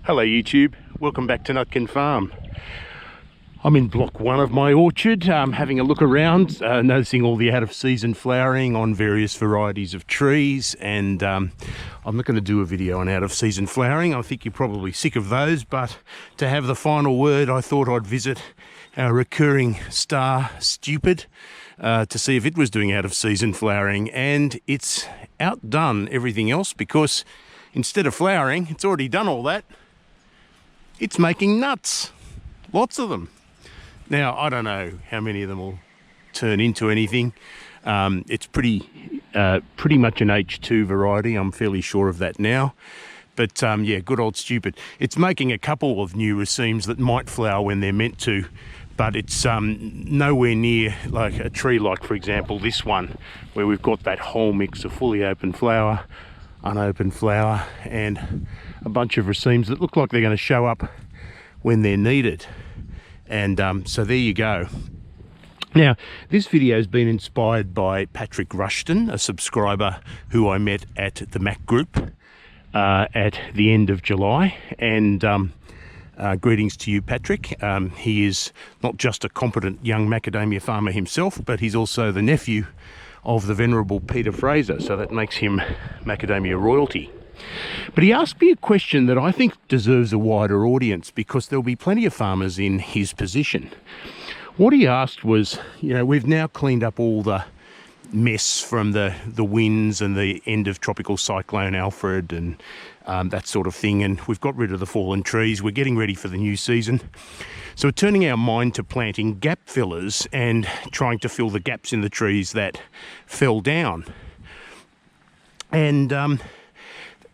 Hello YouTube, welcome back to Nutkin Farm. I'm in block 1 of my orchard, having a look around, noticing all the out of season flowering on various varieties of trees, and I'm not going to do a video on out of season flowering. I think you're probably sick of those, but to have the final word I thought I'd visit our recurring star Stupid to see if it was doing out of season flowering, and it's outdone everything else because instead of flowering, it's already done all that. It's making nuts, lots of them. Now, I don't know how many of them will turn into anything. It's pretty much an H2 variety, I'm fairly sure of that now. But yeah, good old Stupid. It's making a couple of new racemes that might flower when they're meant to, but it's nowhere near like a tree like, for example, this one, where we've got that whole mix of fully open flower, unopened flower, and a bunch of racemes that look like they're going to show up when they're needed. And so there you go. Now, this video has been inspired by Patrick Rushton, a subscriber who I met at the Mac group at the end of July. And greetings to you, Patrick. He is not just a competent young macadamia farmer himself, but he's also the nephew of the venerable Peter Fraser, so that makes him macadamia royalty. But he asked me a question that I think deserves a wider audience, because there'll be plenty of farmers in his position. What he asked was, you know, we've now cleaned up all the mess from the winds and the end of Tropical Cyclone Alfred and that sort of thing, and we've got rid of the fallen trees. We're getting ready for the new season. So we're turning our mind to planting gap fillers and trying to fill the gaps in the trees that fell down. And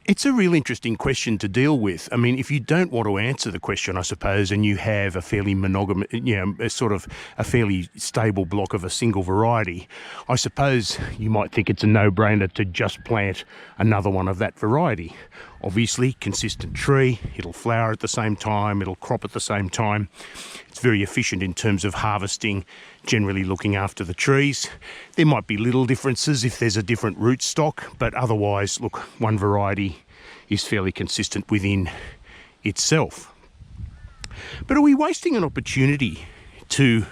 it's a real interesting question to deal with. I mean, if you don't want to answer the question, I suppose, and you have a fairly monogamous, you know, a sort of a fairly stable block of a single variety, I suppose you might think it's a no-brainer to just plant another one of that variety. Obviously, consistent tree, it'll flower at the same time, it'll crop at the same time. It's very efficient in terms of harvesting, generally looking after the trees. There might be little differences if there's a different root stock, but otherwise, look, one variety is fairly consistent within itself. But are we wasting an opportunity to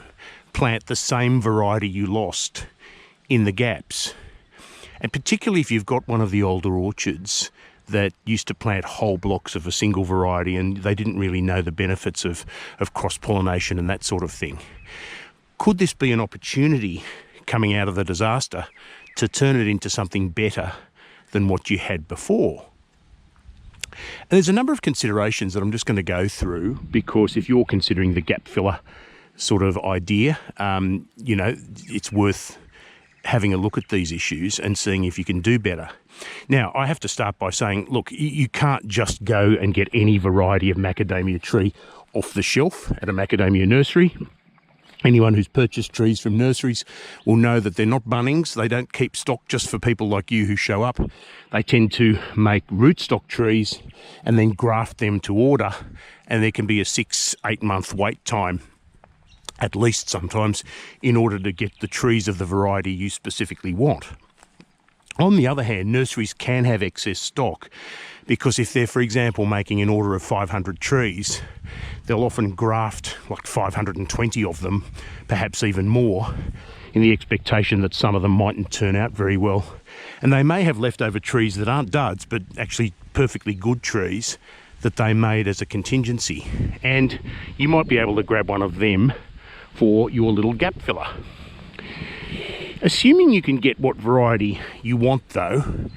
plant the same variety you lost in the gaps? And particularly if you've got one of the older orchards that used to plant whole blocks of a single variety and they didn't really know the benefits of cross-pollination and that sort of thing. Could this be an opportunity coming out of the disaster to turn it into something better than what you had before? And there's a number of considerations that I'm just going to go through, because if you're considering the gap filler sort of idea, you know, it's worth having a look at these issues and seeing if you can do better. Now, I have to start by saying, look, you can't just go and get any variety of macadamia tree off the shelf at a macadamia nursery. Anyone who's purchased trees from nurseries will know that they're not Bunnings. They don't keep stock just for people like you who show up. They tend to make rootstock trees and then graft them to order, and there can be a 6-8 month wait time, at least sometimes, in order to get the trees of the variety you specifically want. On the other hand, nurseries can have excess stock, because if they're, for example, making an order of 500 trees, they'll often graft like 520 of them, perhaps even more, in the expectation that some of them mightn't turn out very well. And they may have leftover trees that aren't duds, but actually perfectly good trees that they made as a contingency. And you might be able to grab one of them for your little gap filler. Assuming you can get what variety you want, though,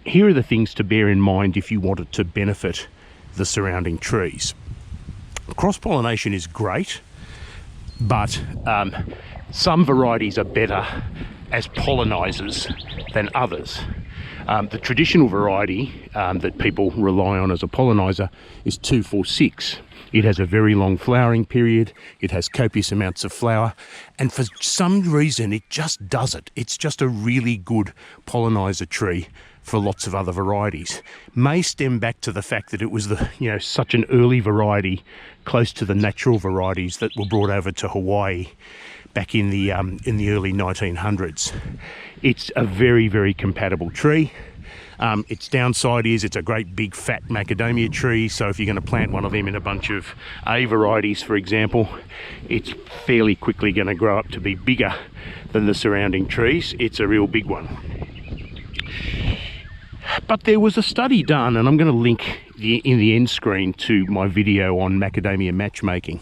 here are the things to bear in mind if you want it to benefit the surrounding trees. Cross-pollination is great, but some varieties are better as pollinizers than others. The traditional variety that people rely on as a pollinizer is 246. It has a very long flowering period, it has copious amounts of flower, and for some reason it just does it. It's just a really good pollinizer tree for lots of other varieties. May stem back to the fact that it was such an early variety close to the natural varieties that were brought over to Hawaii back in the early 1900s. It's a very, very compatible tree. Its downside is it's a great big fat macadamia tree, so if you're going to plant one of them in a bunch of A varieties, for example, it's fairly quickly going to grow up to be bigger than the surrounding trees. It's a real big one. But there was a study done, and I'm going to link in the end screen to my video on macadamia matchmaking,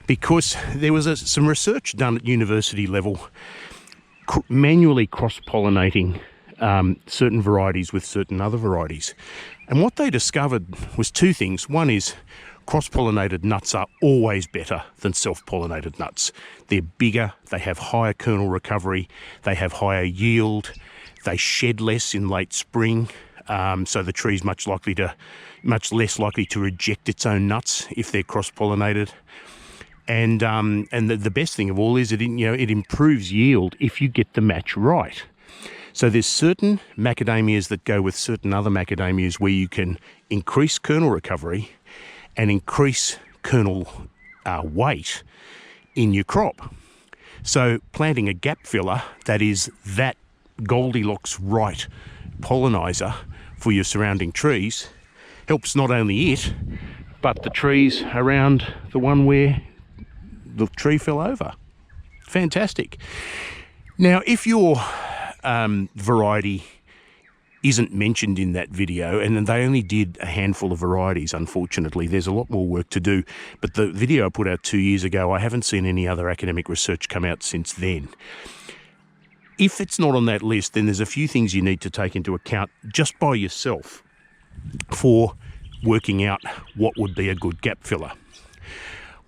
because there was some research done at university level manually cross-pollinating certain varieties with certain other varieties. And what they discovered was two things. One is cross-pollinated nuts are always better than self-pollinated nuts. They're bigger, they have higher kernel recovery, they have higher yield, they shed less in late spring, so the tree's much less likely to reject its own nuts if they're cross-pollinated. And the best thing of all is it improves yield if you get the match right. So there's certain macadamias that go with certain other macadamias where you can increase kernel recovery and increase kernel weight in your crop. So planting a gap filler that is that Goldilocks right pollinizer for your surrounding trees helps not only it, but the trees around the one where the tree fell over. Fantastic. Now, if your variety isn't mentioned in that video, and they only did a handful of varieties, unfortunately, there's a lot more work to do, but the video I put out 2 years ago, I haven't seen any other academic research come out since then. If it's not on that list, then there's a few things you need to take into account just by yourself for working out what would be a good gap filler.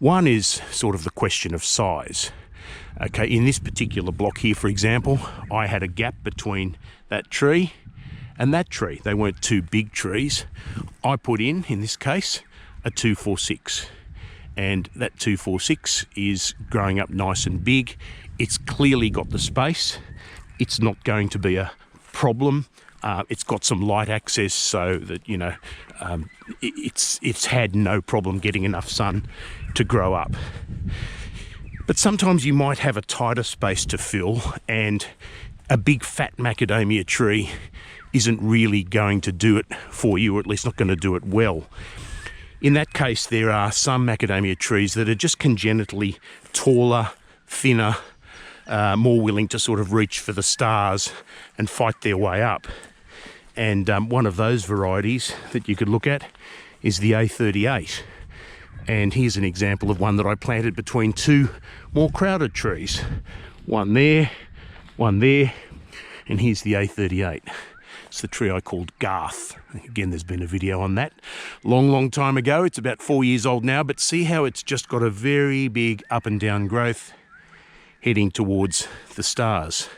One is sort of the question of size. Okay, in this particular block here, for example, I had a gap between that tree and that tree. They weren't two big trees. I put in this case, a 246. And that 246 is growing up nice and big. It's clearly got the space. It's not going to be a problem. It's got some light access so that, it's had no problem getting enough sun to grow up. But sometimes you might have a tighter space to fill, and a big fat macadamia tree isn't really going to do it for you, or at least not going to do it well. In that case, there are some macadamia trees that are just congenitally taller, thinner, more willing to sort of reach for the stars and fight their way up. And one of those varieties that you could look at is the A38. And here's an example of one that I planted between two more crowded trees. One there, and here's the A38. It's the tree I called Garth. Again, there's been a video on that. Long time ago. It's about 4 years old now, but see how it's just got a very big up and down growth heading towards the stars.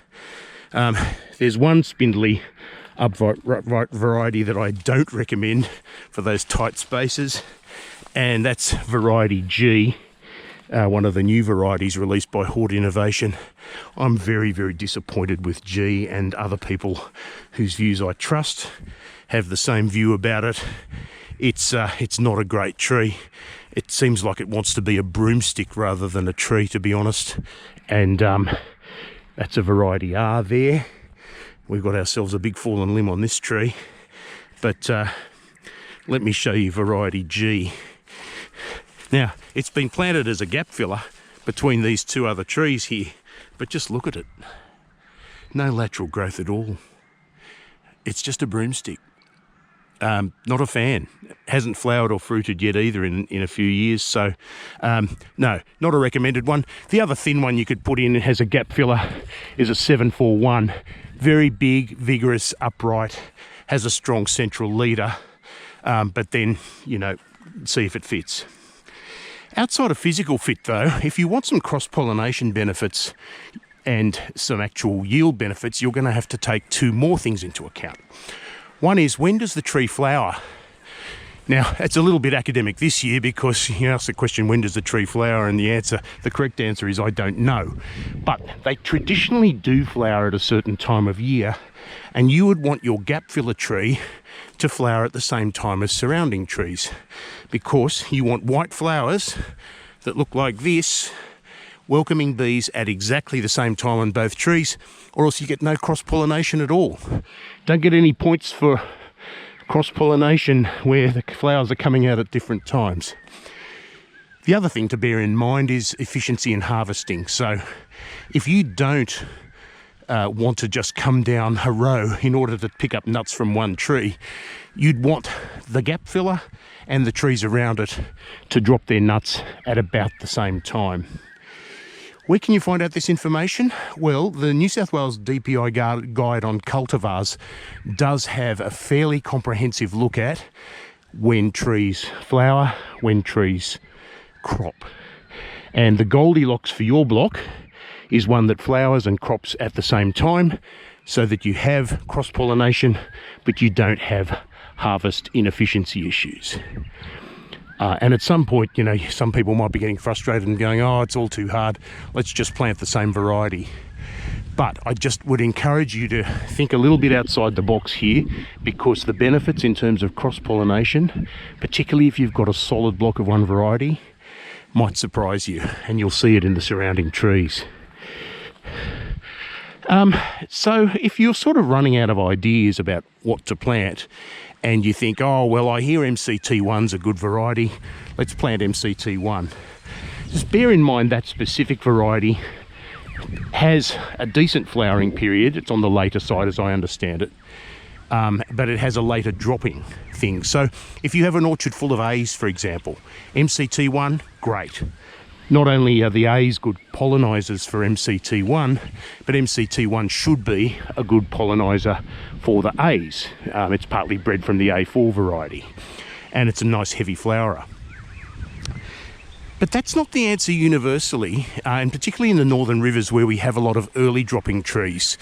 There's one spindly upright variety that I don't recommend for those tight spaces, and that's variety G, one of the new varieties released by Hort Innovation. I'm very disappointed with G, and other people whose views I trust have the same view about it. It's not a great tree. It seems like it wants to be a broomstick rather than a tree, to be honest. And that's a variety R there. We've got ourselves a big fallen limb on this tree. But let me show you variety G. Now, it's been planted as a gap filler between these two other trees here, but just look at it. No lateral growth at all. It's just a broomstick. Not a fan. Hasn't flowered or fruited yet either in a few years, so no, not a recommended one. The other thin one you could put in as a gap filler is a 741. Very big, vigorous, upright, has a strong central leader, but then, see if it fits. Outside of physical fit though, if you want some cross-pollination benefits and some actual yield benefits, you're going to have to take two more things into account. One is, when does the tree flower? Now, it's a little bit academic this year because you ask the question, when does the tree flower? And the correct answer is, I don't know. But they traditionally do flower at a certain time of year, and you would want your gap filler tree to flower at the same time as surrounding trees, because you want white flowers that look like this welcoming bees at exactly the same time on both trees, or else you get no cross-pollination at all. Don't get any points for cross-pollination where the flowers are coming out at different times. The other thing to bear in mind is efficiency in harvesting. So if you don't want to just come down a row in order to pick up nuts from one tree, you'd want the gap filler and the trees around it to drop their nuts at about the same time. Where can you find out this information? Well, the New South Wales DPI guide on cultivars does have a fairly comprehensive look at when trees flower, when trees crop. And the Goldilocks for your block is one that flowers and crops at the same time, so that you have cross-pollination, but you don't have harvest inefficiency issues. And at some point, you know, some people might be getting frustrated and going, oh, it's all too hard, let's just plant the same variety. But I just would encourage you to think a little bit outside the box here, because the benefits in terms of cross-pollination, particularly if you've got a solid block of one variety, might surprise you, and you'll see it in the surrounding trees. So if you're sort of running out of ideas about what to plant, and you think, oh, well, I hear MCT1's a good variety, let's plant MCT1. Just bear in mind that specific variety has a decent flowering period. It's on the later side, as I understand it, but it has a later dropping thing. So if you have an orchard full of A's, for example, MCT1, great. Not only are the A's good pollinizers for MCT1, but MCT1 should be a good pollinizer for the A's. It's partly bred from the A4 variety, and it's a nice heavy flowerer. But that's not the answer universally, and particularly in the northern rivers where we have a lot of early dropping trees.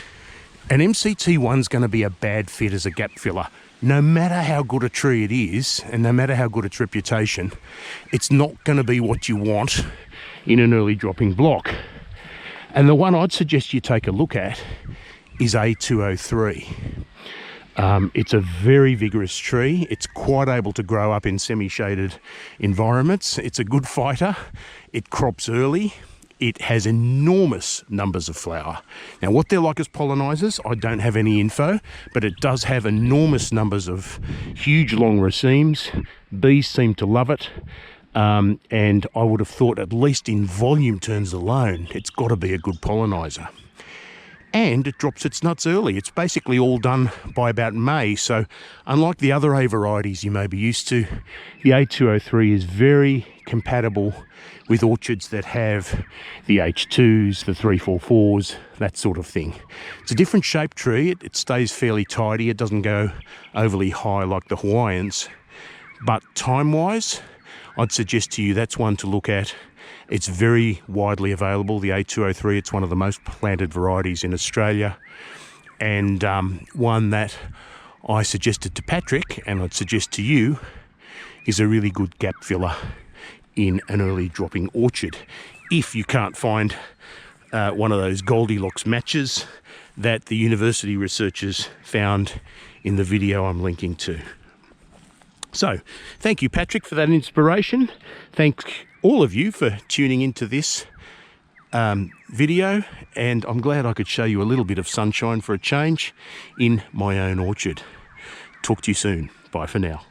And MCT1's going to be a bad fit as a gap filler. No matter how good a tree it is, and no matter how good its reputation, it's not going to be what you want in an early dropping block. And the one I'd suggest you take a look at is A203. It's a very vigorous tree. It's quite able to grow up in semi-shaded environments. It's a good fighter. It crops early. It has enormous numbers of flower. Now, what they're like as pollinizers, I don't have any info, but it does have enormous numbers of huge long racemes. Bees seem to love it. And I would have thought, at least in volume terms alone, it's got to be a good pollinizer. And it drops its nuts early. It's basically all done by about May. So unlike the other A varieties you may be used to, the A203 is very compatible with orchards that have the H2s, the 344s, that sort of thing. It's a different shaped tree. It stays fairly tidy. It doesn't go overly high like the Hawaiians. But time-wise, I'd suggest to you that's one to look at. It's very widely available, the A203. It's one of the most planted varieties in Australia, and one that I suggested to Patrick, and I'd suggest to you, is a really good gap filler in an early dropping orchard, if you can't find one of those Goldilocks matches that the university researchers found in the video I'm linking to. So, thank you, Patrick, for that inspiration. Thanks all of you for tuning into this video, and I'm glad I could show you a little bit of sunshine for a change in my own orchard. Talk to you soon. Bye for now.